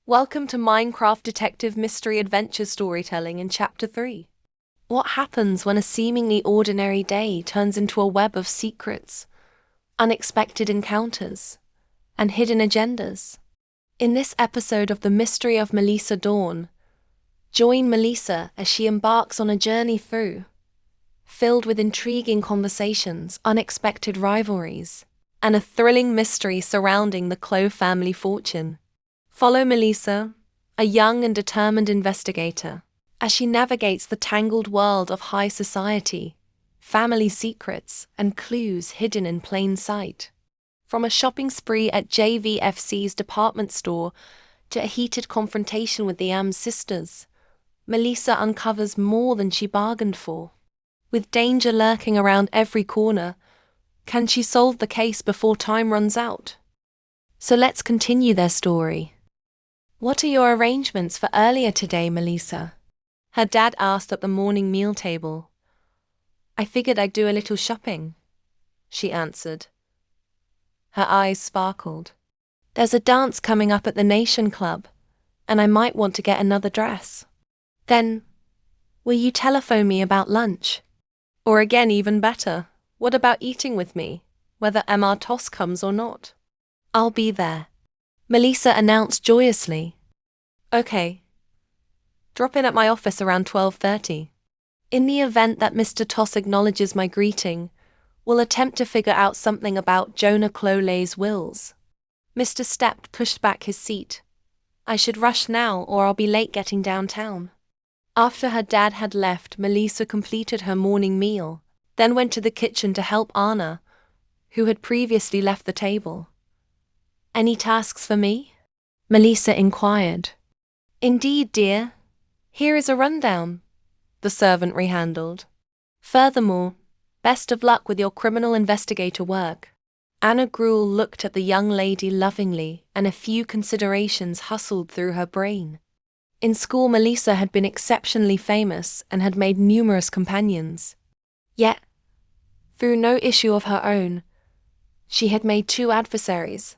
Welcome to Minecraft Detective Mystery Adventure Storytelling in Chapter 3. What happens when a seemingly ordinary day turns into a web of secrets, unexpected encounters, and hidden agendas? In this episode of the Mystery of Melisa Dawn, join Melisa as she embarks on a journey filled with intriguing conversations, unexpected rivalries, and a thrilling mystery surrounding the Clow family fortune. Follow Melisa, a young and determined investigator, as she navigates the tangled world of high society, family secrets, and clues hidden in plain sight. From a shopping spree at JVFC's department store to a heated confrontation with the sisters, Melisa uncovers more than she bargained for. With danger lurking around every corner, can she solve the case before time runs out? So let's continue their story. "What are your arrangements for earlier today, Melisa?" her dad asked at the morning meal table. "I figured I'd do a little shopping," she answered. Her eyes sparkled. "There's a dance coming up at the Nation Club, and I might want to get another dress." "Then, will you telephone me about lunch? Or again, even better, what about eating with me, whether MR Toss comes or not?" "I'll be there," Melisa announced joyously. "Okay. Drop in at my office around 12:30. In the event that Mr. Toss acknowledges my greeting, we'll attempt to figure out something about Jonah Clowley's wills." Mr. Stepp pushed back his seat. "I should rush now or I'll be late getting downtown." After her dad had left, Melisa completed her morning meal, then went to the kitchen to help Anna, who had previously left the table. "Any tasks for me?" Melisa inquired. "Indeed, dear. Here is a rundown," the servant rehandled. "Furthermore, best of luck with your criminal investigator work." Anna Gruel looked at the young lady lovingly, and a few considerations hustled through her brain. In school, Melisa had been exceptionally famous and had made numerous companions. Yet, through no issue of her own, she had made two adversaries,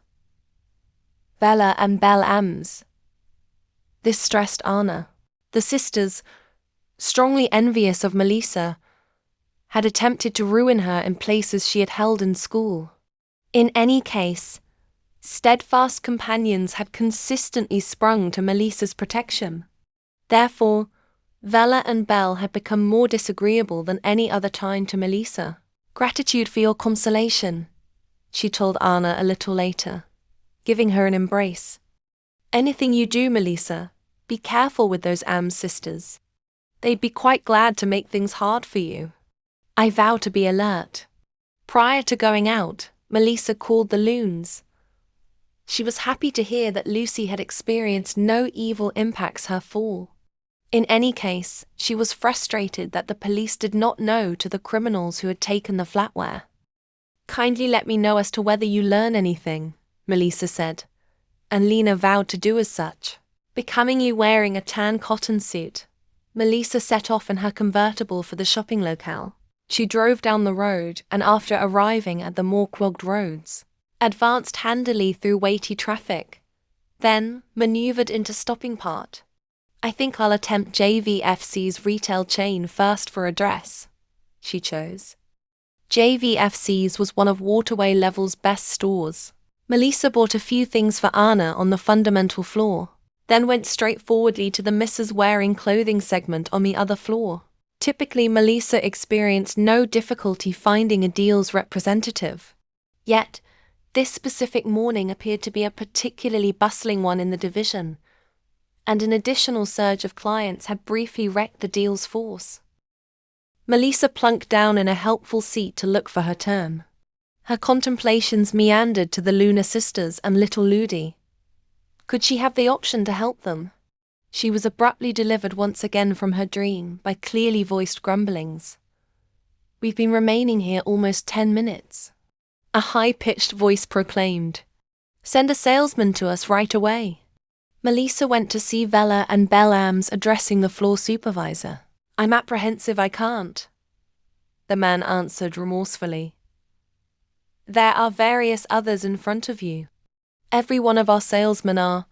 Bella and Belle Ams. This stressed Anna. The sisters, strongly envious of Melisa, had attempted to ruin her in places she had held in school. In any case, steadfast companions had consistently sprung to Melisa's protection. Therefore, Bella and Belle had become more disagreeable than any other time to Melisa. "Gratitude for your consolation," she told Anna a little later, giving her an embrace. "Anything you do, Melisa, be careful with those sisters. They'd be quite glad to make things hard for you." "I vow to be alert." Prior to going out, Melisa called the loons. She was happy to hear that Lucy had experienced no evil impacts her fall. In any case, she was frustrated that the police did not know to the criminals who had taken the flatware. "Kindly let me know as to whether you learn anything," Melisa said, and Lena vowed to do as such. Becomingly wearing a tan cotton suit, Melisa set off in her convertible for the shopping locale. She drove down the road and, after arriving at the more clogged roads, advanced handily through weighty traffic, then maneuvered into stopping part. "I think I'll attempt JVFC's retail chain first for a dress," she chose. JVFC's was one of Waterway Level's best stores. Melisa bought a few things for Anna on the fundamental floor, then went straightforwardly to the Mrs. Wearing clothing segment on the other floor. Typically, Melisa experienced no difficulty finding a deal's representative. Yet, this specific morning appeared to be a particularly bustling one in the division, and an additional surge of clients had briefly wrecked the deal's force. Melisa plunked down in a helpful seat to look for her turn. Her contemplations meandered to the Luna sisters and little Ludi. Could she have the option to help them? She was abruptly delivered once again from her dream by clearly voiced grumblings. "We've been remaining here almost 10 minutes. A high-pitched voice proclaimed. "Send a salesman to us right away." Melisa went to see Bella and Belle Ams addressing the floor supervisor. "I'm apprehensive I can't," the man answered remorsefully. "There are various others in front of you. Every one of our salesmen are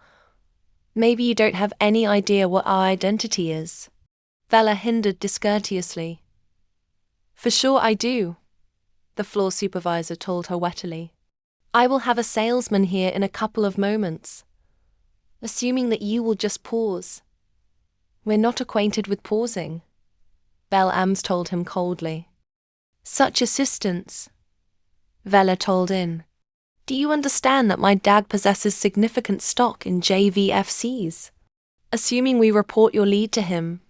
Maybe you don't have any idea what our identity is. Vela hindered discourteously. For sure I do, the floor supervisor told her wettily. I will have a salesman here in a couple of moments. Assuming that you will just pause. We're not acquainted with pausing, Belle Ams told him coldly. Such assistance, Vela told in. Do you understand that my dad possesses significant stock in JVFCs? Assuming we report your lead to him,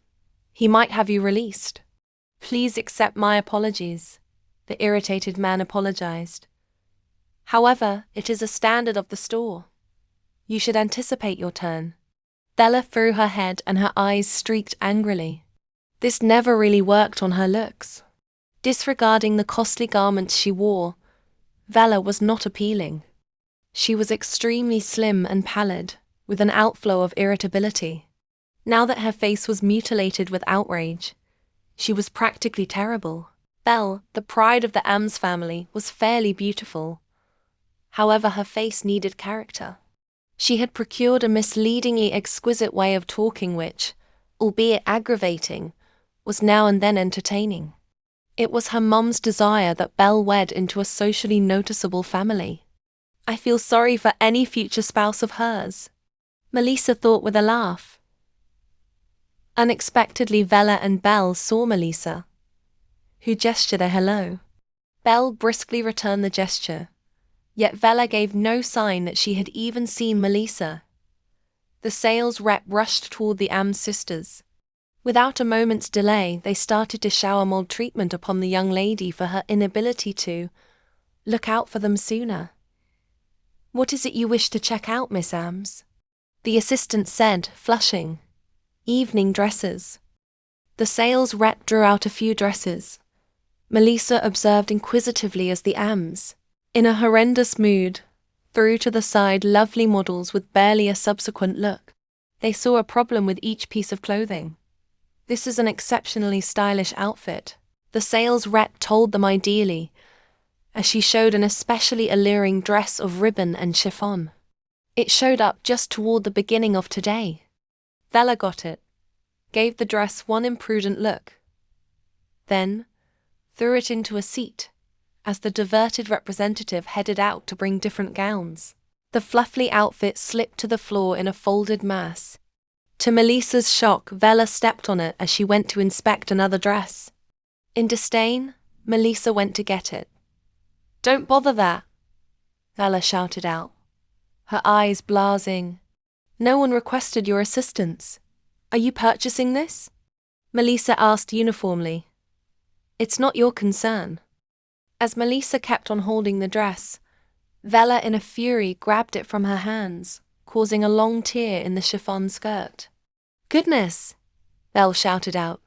he might have you released. Please accept my apologies, the irritated man apologized. However, it is a standard of the store. You should anticipate your turn. Vela threw her head and her eyes streaked angrily. This never really worked on her looks. Disregarding the costly garments she wore, Vela was not appealing. She was extremely slim and pallid, with an outflow of irritability. Now that her face was mutilated with outrage, she was practically terrible. Belle, the pride of the Ams family, was fairly beautiful. However, her face needed character. She had procured a misleadingly exquisite way of talking which, albeit aggravating, was now and then entertaining. It was her mum's desire that Belle wed into a socially noticeable family. I feel sorry for any future spouse of hers, Melisa thought with a laugh. Unexpectedly, Vela and Belle saw Melisa, who gestured a hello. Belle briskly returned the gesture, yet Vela gave no sign that she had even seen Melisa. The sales rep rushed toward the Ams sisters. Without a moment's delay, they started to shower mild treatment upon the young lady for her inability to look out for them sooner. What is it you wish to check out, Miss Ams? The assistant said, flushing. Evening dresses. The sales rep drew out a few dresses. Melisa observed inquisitively as the Ams, in a horrendous mood, threw to the side lovely models with barely a subsequent look. They saw a problem with each piece of clothing. This is an exceptionally stylish outfit, the sales rep told them ideally, as she showed an especially alluring dress of ribbon and chiffon. It showed up just toward the beginning of today. Vela got it, gave the dress one imprudent look, then threw it into a seat as the diverted representative headed out to bring different gowns. The fluffy outfit slipped to the floor in a folded mass. To Melisa's shock, Vela stepped on it as she went to inspect another dress. In disdain, Melisa went to get it. Don't bother that, Vela shouted out, her eyes blazing. No one requested your assistance. Are you purchasing this? Melisa asked uniformly. It's not your concern. As Melisa kept on holding the dress, Vela in a fury grabbed it from her hands, causing a long tear in the chiffon skirt. Goodness, Belle shouted out.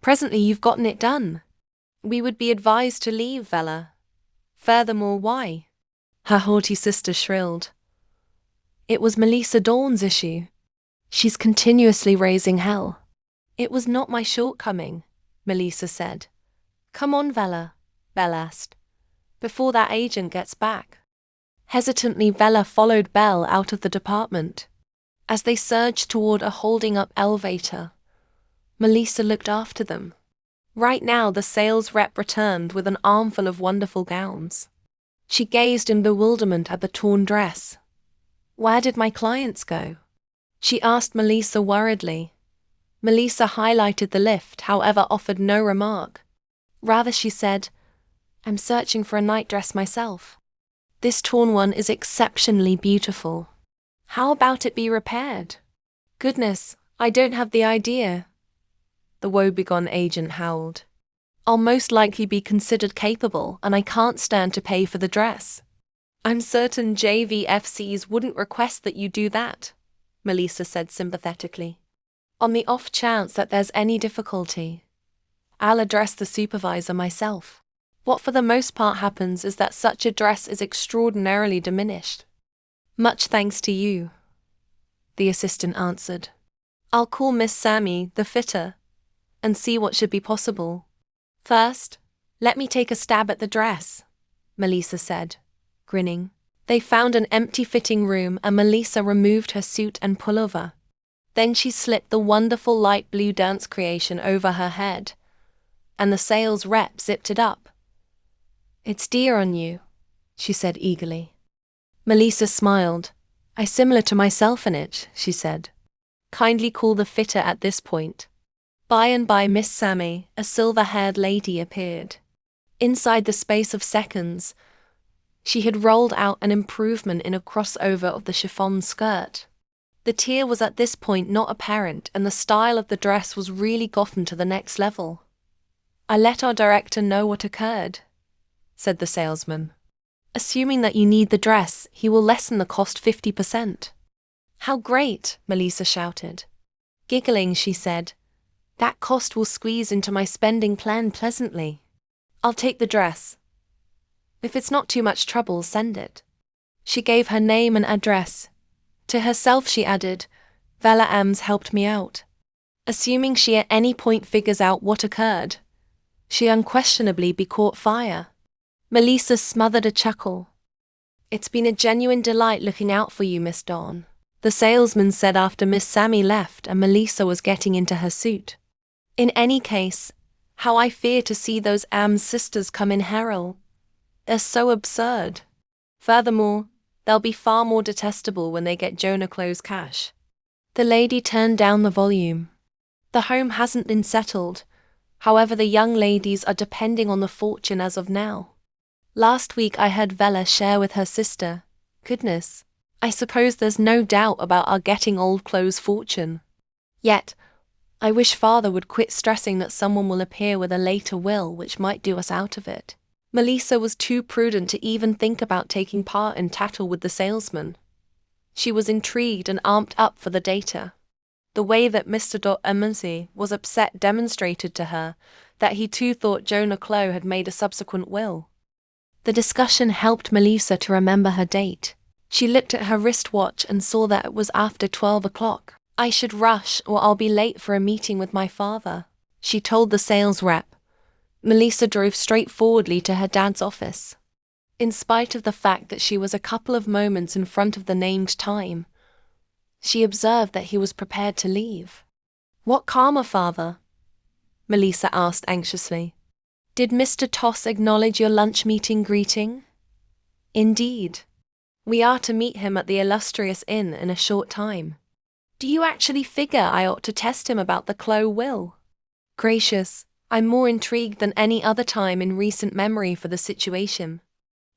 Presently you've gotten it done. We would be advised to leave, Vela. Furthermore, why? Her haughty sister shrilled. It was Melisa Dawn's issue. She's continuously raising hell. It was not my shortcoming, Melisa said. Come on, Vela, Belle asked, before that agent gets back. Hesitantly, Vela followed Belle out of the department. As they surged toward a holding-up elevator, Melisa looked after them. Right now, the sales rep returned with an armful of wonderful gowns. She gazed in bewilderment at the torn dress. Where did my clients go? She asked Melisa worriedly. Melisa highlighted the lift, however offered no remark. Rather, she said, I'm searching for a night dress myself. This torn one is exceptionally beautiful. How about it be repaired? Goodness, I don't have the idea. The woebegone agent howled. I'll most likely be considered capable, and I can't stand to pay for the dress. I'm certain JVFCs wouldn't request that you do that, Melisa said sympathetically. On the off chance that there's any difficulty, I'll address the supervisor myself. What for the most part happens is that such a dress is extraordinarily diminished. Much thanks to you, the assistant answered. I'll call Miss Sammy, the fitter, and see what should be possible. First, let me take a stab at the dress, Melisa said, grinning. They found an empty fitting room and Melisa removed her suit and pullover. Then she slipped the wonderful light blue dance creation over her head, and the sales rep zipped it up. "It's dear on you," she said eagerly. Melisa smiled. "I similar to myself in it," she said. "Kindly call the fitter at this point." By and by Miss Sammy, a silver-haired lady, appeared. Inside the space of seconds, she had rolled out an improvement in a crossover of the chiffon skirt. The tear was at this point not apparent, and the style of the dress was really gotten to the next level. "I let our director know what occurred," said the salesman. "Assuming that you need the dress, he will lessen the cost 50%. "How great!" Melisa shouted. Giggling, she said, "That cost will squeeze into my spending plan pleasantly. I'll take the dress. If it's not too much trouble, send it." She gave her name and address. To herself she added, "Vela Ams helped me out." Assuming she at any point figures out what occurred, she unquestionably be caught fire. Melisa smothered a chuckle. "It's been a genuine delight looking out for you, Miss Dawn," the salesman said after Miss Sammy left and Melisa was getting into her suit. "In any case, how I fear to see those Ams sisters come in Herald. They're so absurd. Furthermore, they'll be far more detestable when they get Jonah Clow's cash." The lady turned down the volume. "The home hasn't been settled. However, the young ladies are depending on the fortune as of now. Last week I heard Vela share with her sister. Goodness, I suppose there's no doubt about our getting old Clow's fortune. Yet, I wish father would quit stressing that someone will appear with a later will which might do us out of it." Melisa was too prudent to even think about taking part in tattle with the salesman. She was intrigued and amped up for the data. The way that Mr. Embarks was upset demonstrated to her that he too thought Jonah Clow had made a subsequent will. The discussion helped Melisa to remember her date. She looked at her wristwatch and saw that it was after 12 o'clock. "I should rush or I'll be late for a meeting with my father," she told the sales rep. Melisa drove straightforwardly to her dad's office. In spite of the fact that she was a couple of moments in front of the named time, she observed that he was prepared to leave. "What karma, father?" Melisa asked anxiously. "Did Mr. Toss acknowledge your lunch meeting greeting?" "Indeed. We are to meet him at the illustrious inn in a short time. Do you actually figure I ought to test him about the Clow will?" "Gracious, I'm more intrigued than any other time in recent memory for the situation."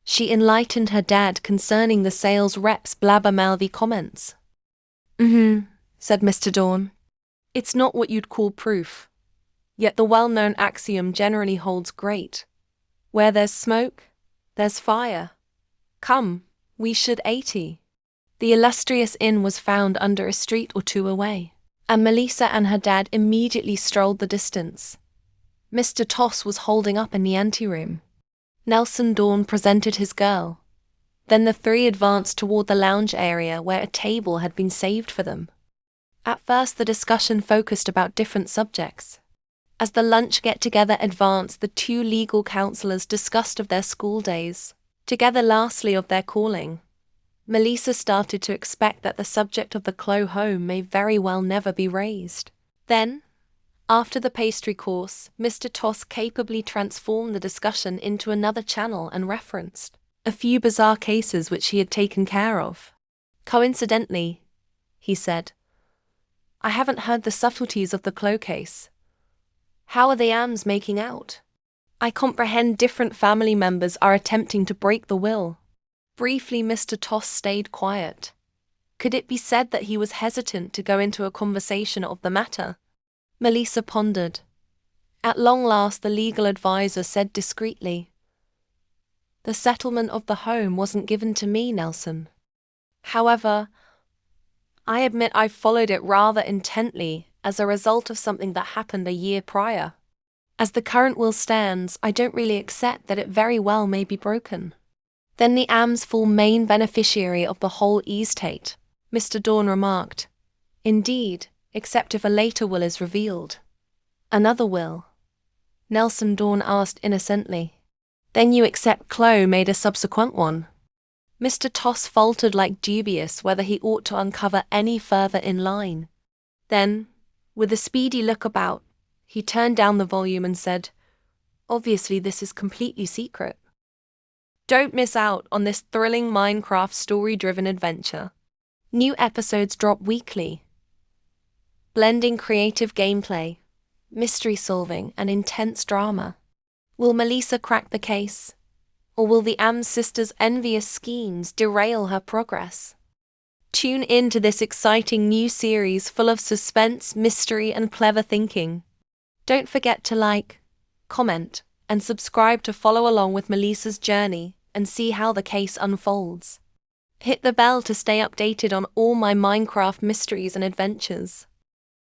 She enlightened her dad concerning the sales rep's blabbermouthy comments. Said Mr. Dawn. "It's not what you'd call proof. Yet the well-known axiom generally holds great. Where there's smoke, there's fire. Come, we should 80. The illustrious inn was found under a street or two away, and Melisa and her dad immediately strolled the distance. Mr. Toss was holding up in the anteroom. Nelson Dawn presented his girl. Then the three advanced toward the lounge area where a table had been saved for them. At first the discussion focused about different subjects. As the lunch get-together advanced, the two legal counselors discussed of their school days, together lastly of their calling. Melisa started to expect that the subject of the Clow home may very well never be raised. Then, after the pastry course, Mr. Toss capably transformed the discussion into another channel and referenced a few bizarre cases which he had taken care of. "Coincidentally," he said, "I haven't heard the subtleties of the Clow case. How are the Ams making out? I comprehend different family members are attempting to break the will." Briefly, Mr. Toss stayed quiet. Could it be said that he was hesitant to go into a conversation of the matter? Melisa pondered. At long last the legal advisor said discreetly, "The settlement of the home wasn't given to me, Nelson. However, I admit I've followed it rather intently as a result of something that happened a year prior. As the current will stands, I don't really accept that it very well may be broken. Then the Ams fall main beneficiary of the whole estate," Mr. Dawn remarked. "Indeed, except if a later will is revealed." "Another will?" Nelson Dawn asked innocently. "Then you accept Clow made a subsequent one?" Mr. Toss faltered like dubious whether he ought to uncover any further in line. Then, with a speedy look about, he turned down the volume and said, "Obviously this is completely secret. Don't miss out on this thrilling Minecraft story-driven adventure. New episodes drop weekly, blending creative gameplay, mystery solving, and intense drama. Will Melisa crack the case? Or will the Am sisters' envious schemes derail her progress? Tune in to this exciting new series full of suspense, mystery, and clever thinking. Don't forget to like, comment, and subscribe to follow along with Melisa's journey and see how the case unfolds. Hit the bell to stay updated on all my Minecraft mysteries and adventures.